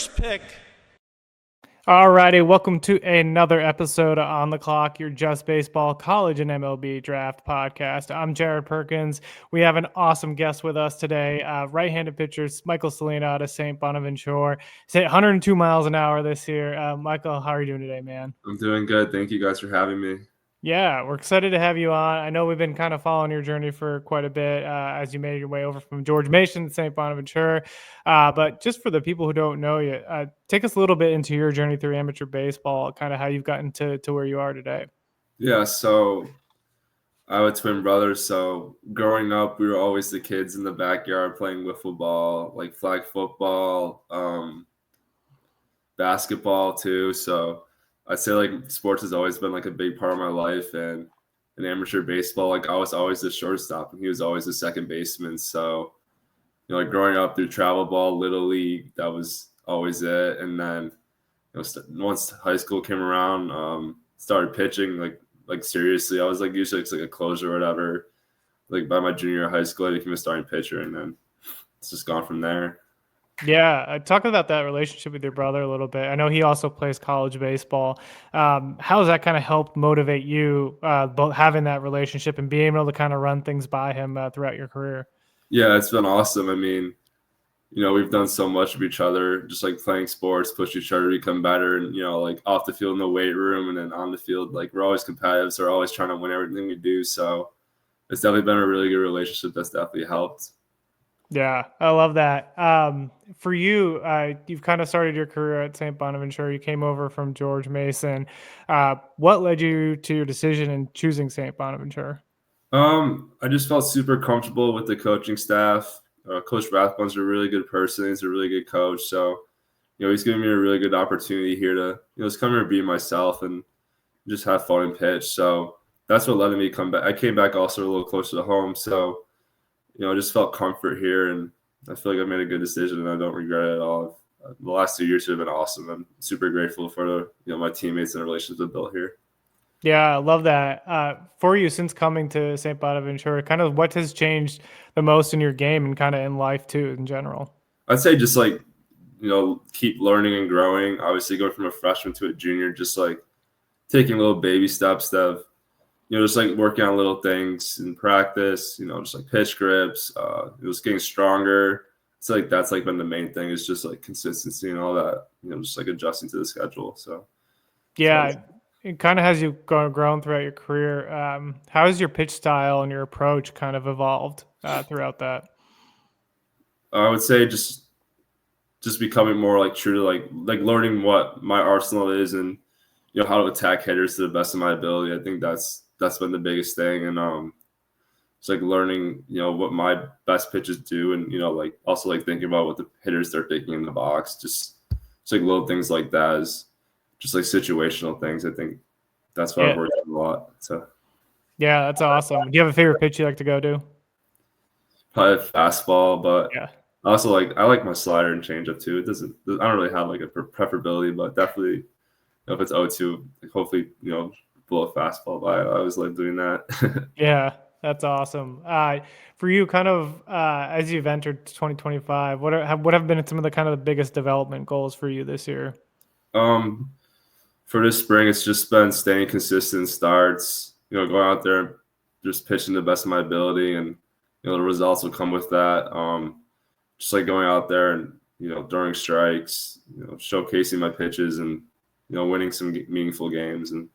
first pick. All righty, welcome to another episode of On the Clock, your Just Baseball College and MLB Draft podcast. I'm Jared Perkins. We have an awesome guest with us today, right-handed pitcher Michael Salina out of St. Bonaventure. He's hit 102 miles an hour this year. Michael, how are you doing today, man? I'm doing good. Thank you guys for having me. Yeah, we're excited to have you on. I know we've been kind of following your journey for quite a bit as you made your way over from George Mason to St. Bonaventure. But just for the people who don't know you, take us a little bit into your journey through amateur baseball, kind of how you've gotten to where you are today. Yeah, so I have a twin brother. So growing up, we were always the kids in the backyard playing wiffle ball, like flag football, basketball too. So I'd say like sports has always been like a big part of my life, and in amateur baseball, like I was always the shortstop and he was always the second baseman. So, like growing up through travel ball, little league, that was always it. And then, once high school came around, started pitching like seriously. I was like usually it's like a closer or whatever. Like by my junior year of high school, I became a starting pitcher, and then it's just gone from there. Yeah, talk about that relationship with your brother a little bit. I know he also plays college baseball. How has that kind of helped motivate you, both having that relationship and being able to kind of run things by him throughout your career? Yeah, it's been awesome. I mean, we've done so much with each other, just like playing sports, push each other to become better. And, like off the field in the weight room and then on the field, like we're always competitive. So we're always trying to win everything we do. So it's definitely been a really good relationship that's definitely helped. Yeah, I love that. For you, you've kind of started your career at St. Bonaventure. You came over from George Mason. What led you to your decision in choosing St. Bonaventure? I just felt super comfortable with the coaching staff. Coach Rathbun's a really good person. He's a really good coach. So, he's giving me a really good opportunity here to, just come here and be myself and just have fun and pitch. So that's what led me to come back. I came back also a little closer to home. So, I just felt comfort here, and I feel like I made a good decision, and I don't regret it at all. The last 2 years have been awesome. I'm super grateful for my teammates and the relationships I've built here. Yeah, I love that. For you, since coming to St. Bonaventure, kind of what has changed the most in your game and kind of in life too, in general? I'd say just like, keep learning and growing. Obviously, going from a freshman to a junior, just like taking little baby steps of, just like working on little things in practice, just like pitch grips, just getting stronger. It's like that's like been the main thing is just like consistency and all that, just like adjusting to the schedule. So, yeah, it kind of has you grown throughout your career. How has your pitch style and your approach kind of evolved throughout that? I would say just becoming more like true to like learning what my arsenal is and how to attack hitters to the best of my ability. I think that's been the biggest thing, and it's like learning what my best pitches do, and like also like thinking about what the hitters they're taking in the box. Just it's like little things like that is just like situational things. I think that's why I've worked on a lot. So yeah, that's awesome. Do you have a favorite pitch you like to go to? probably fastball, but yeah. Also, I like my slider and changeup too. I don't really have like a preferability, but definitely, if it's 0-2, like hopefully, blow a fastball by. I always like doing that. Yeah, that's awesome. For you, kind of as you've entered 2025, what have been some of the kind of the biggest development goals for you this year? For this spring, it's just been staying consistent starts. Going out there and just pitching the best of my ability, and the results will come with that. Just like going out there and during strikes, showcasing my pitches and winning some meaningful games, and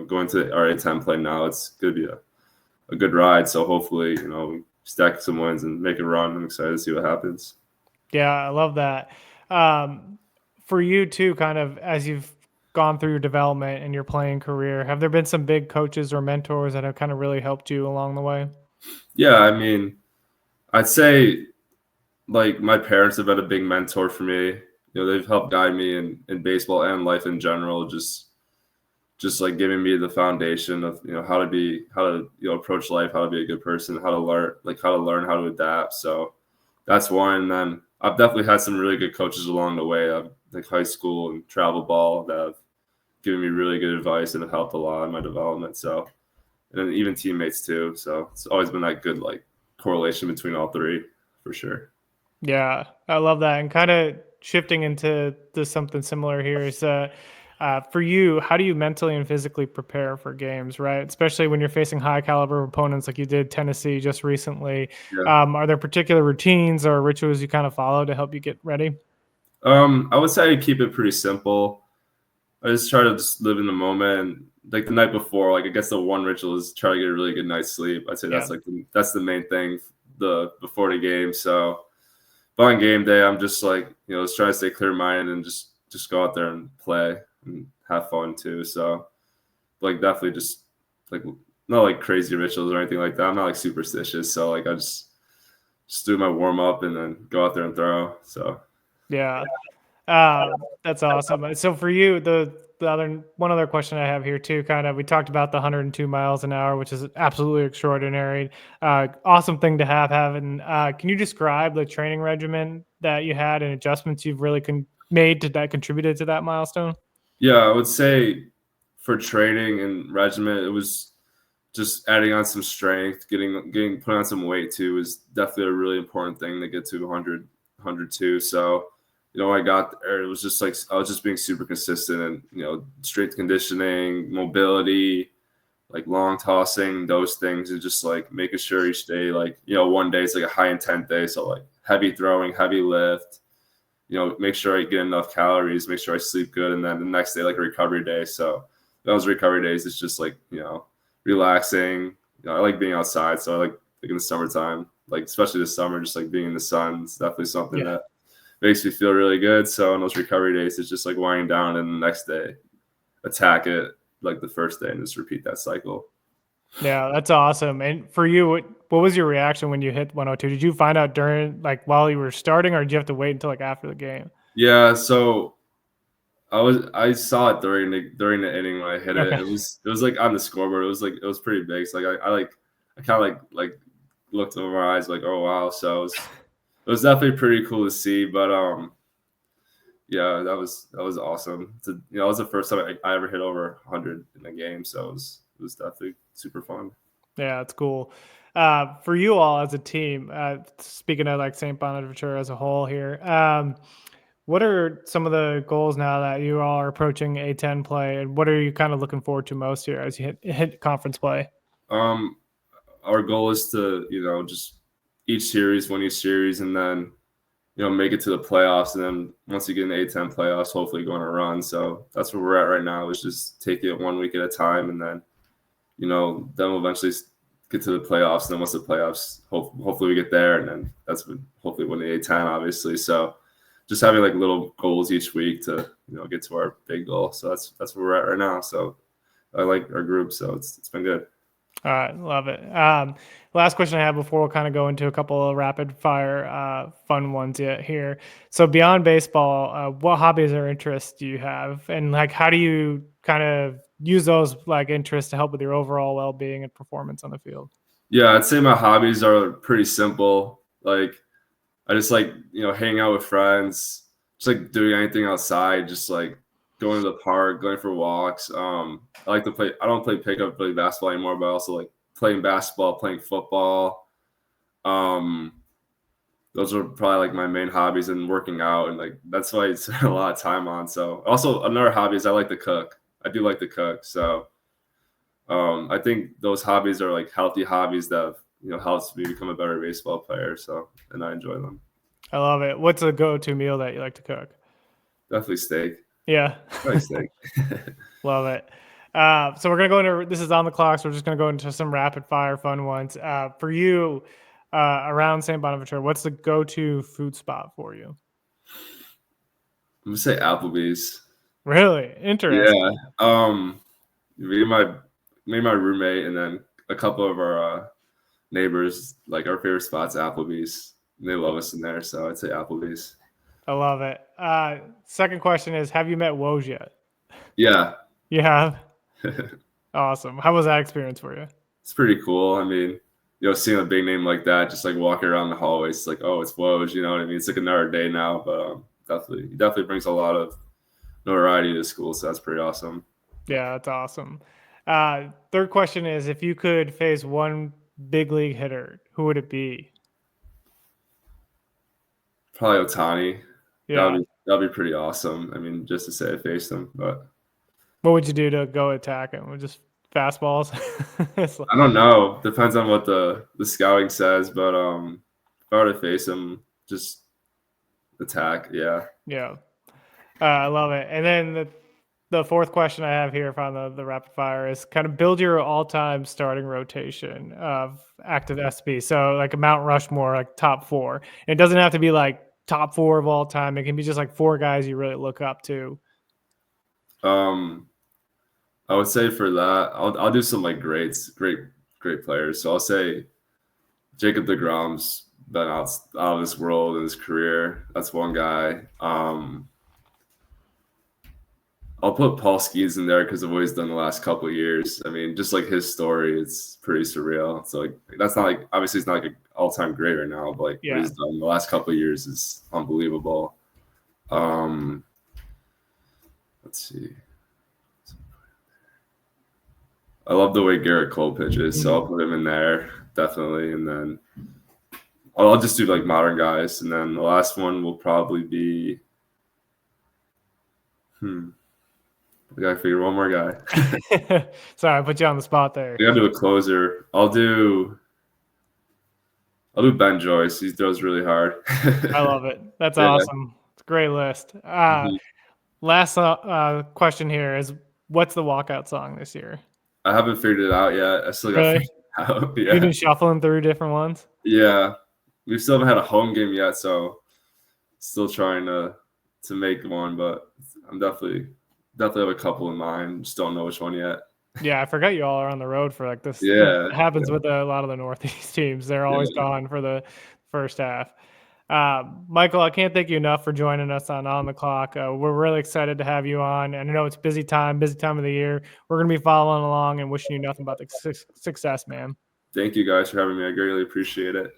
going to RHP play now. It's gonna be a good ride. So hopefully we stack some wins and make a run. I'm excited to see what happens. Yeah, I love that. For you too, kind of as you've gone through your development and your playing career, have there been some big coaches or mentors that have kind of really helped you along the way? Yeah, I mean, I'd say like my parents have been a big mentor for me. They've helped guide me in baseball and life in general. Just like giving me the foundation of how to approach life, how to be a good person, how to learn how to adapt. So that's one. And then I've definitely had some really good coaches along the way, like high school and travel ball, that have given me really good advice and have helped a lot in my development. So, and then even teammates too. So it's always been that good like correlation between all three for sure. Yeah, I love that. And kind of shifting into something similar here is for you, how do you mentally and physically prepare for games, right? Especially when you're facing high caliber opponents like you did Tennessee just recently. Yeah. Are there particular routines or rituals you kind of follow to help you get ready? I would say I keep it pretty simple. I just try to just live in the moment. Like the night before, like I guess the one ritual is try to get a really good night's sleep. I'd say Yeah. that's the main thing before the game. So, but on game day, I'm just like just trying to stay clear minded and just go out there and play and have fun too. So, like definitely just like not like crazy rituals or anything like that. I'm not like superstitious, so like I just do my warm up and then go out there and throw. So Yeah. That's awesome. So for you, the other one other question I have here too, kind of we talked about the 102 miles an hour, which is absolutely extraordinary. Awesome thing to have. And can you describe the training regimen that you had and adjustments you've really made that contributed to that milestone? yeah, I would say for training and regimen, it was just adding on some strength, getting putting on some weight too is definitely a really important thing to get to 102. So, when I got there, it was just like I was just being super consistent and strength conditioning, mobility, like long tossing, those things, and just like making sure each day, like one day is like a high intent day, so like heavy throwing, heavy lift. Make sure I get enough calories, make sure I sleep good, and then the next day like a recovery day. So those recovery days, it's just like relaxing. I like being outside, so I like in the summertime, like especially this summer, just like being in the sun. It's definitely something Yeah. that makes me feel really good. So on those recovery days, it's just like winding down, and the next day attack it like the first day, and just repeat that cycle. Yeah, that's awesome. And for you, what was your reaction when you hit 102? Did you find out during like while you were starting, or did you have to wait until like after the game? Yeah, so I saw it during the inning when I hit it. Okay. It was like on the scoreboard. It was pretty big. So like I kind of like looked over my eyes like, oh wow. So it was definitely pretty cool to see. But yeah, that was awesome. It was the first time I ever hit over 100 in a game. So it was definitely super fun. Yeah, it's cool. For you all as a team, speaking of like St. Bonaventure as a whole here, what are some of the goals now that you all are approaching A10 play, and what are you kind of looking forward to most here as you hit conference play? Um, our goal is to just win each series, and then make it to the playoffs. And then once you get in the A10 playoffs, hopefully go on a run. So that's where we're at right now, is just take it 1 week at a time. And then, then we'll eventually get to the playoffs. And then once the playoffs, hopefully we get there. And then that's when hopefully win the A10, obviously. So just having like little goals each week to, get to our big goal. So that's where we're at right now. So I like our group. So it's been good. All right, love it. Last question I have before we'll kind of go into a couple of rapid fire fun ones yet here. So beyond baseball, what hobbies or interests do you have, and like how do you kind of use those like interests to help with your overall well being and performance on the field? Yeah, I'd say my hobbies are pretty simple. Like I just like, hanging out with friends, just like doing anything outside, just like going to the park, going for walks. I like to play, I don't play pickup, play basketball anymore, but I also like playing basketball, playing football. Um, those are probably like my main hobbies, and working out. And like, that's what I spend a lot of time on. So also another hobby is I like to cook. I do like to cook. So I think those hobbies are like healthy hobbies that, helps me become a better baseball player. So, and I enjoy them. I love it. What's a go-to meal that you like to cook? Definitely steak. Yeah, Probably steak. love it. So we're gonna go into this is on the clock, so we're just gonna go into some rapid fire fun ones. For you, around St. Bonaventure, what's the go-to food spot for you? I'm gonna say Applebee's. Really Yeah. interesting. Me and my roommate, and then a couple of our neighbors, like our favorite spots, Applebee's. And they love us in there, so I'd say Applebee's. I love it. Second question is, have you met Woj yet? Yeah. You have. Awesome. How was that experience for you? It's pretty cool. I mean, seeing a big name like that, just like walking around the hallways, it's like, oh, it's Woj, you know what I mean? It's like another day now, but definitely brings a lot of notoriety to school, so that's pretty awesome. Yeah, that's awesome. Third question is, if you could face one big league hitter, who would it be? Probably Otani. That would Yeah, be That'd be pretty awesome. I mean, just to say I faced him, but What would you do to go attack him? Just fastballs? I don't know. Depends on what the scouting says, but if I were to face him, just attack. Yeah. Yeah. I love it. And then the fourth question I have here from the rapid fire is kind of build your all-time starting rotation of active SB. So like a Mount Rushmore, like top 4. And it doesn't have to be like top 4 of all time. It can be just like 4 guys you really look up to. I would say for that, I'll do some like great players. So I'll say Jacob deGrom's been out of this world in his career. That's one guy. I'll put Paul Skeens in there because of what he's done the last couple of years. I mean, just like his story, it's pretty surreal. So like that's not like obviously it's not like an all-time great right now, but like what he's done the last couple of years is unbelievable. Let's see. I love the way Garrett Cole pitches, so I'll put him in there definitely, and then I'll just do like modern guys, and then the last one will probably be. I gotta figure one more guy. Sorry, I put you on the spot there. We gotta do a closer. I'll do Ben Joyce. He throws really hard. I love it. That's awesome. It's a great list. Last question here is, what's the walkout song this year? I haven't figured it out yet. I still got to figure it out. Yeah. You've been shuffling through different ones? Yeah. We still haven't had a home game yet, so still trying to make one, but I'm definitely have a couple in mind. Just don't know which one yet. Yeah, I forgot you all are on the road for like this. Yeah. It happens with a lot of the Northeast teams. They're always gone for the first half. Michael, I can't thank you enough for joining us on the Clock. We're really excited to have you on. And I know it's busy time of the year. We're going to be following along and wishing you nothing but success, man. Thank you guys for having me. I greatly appreciate it.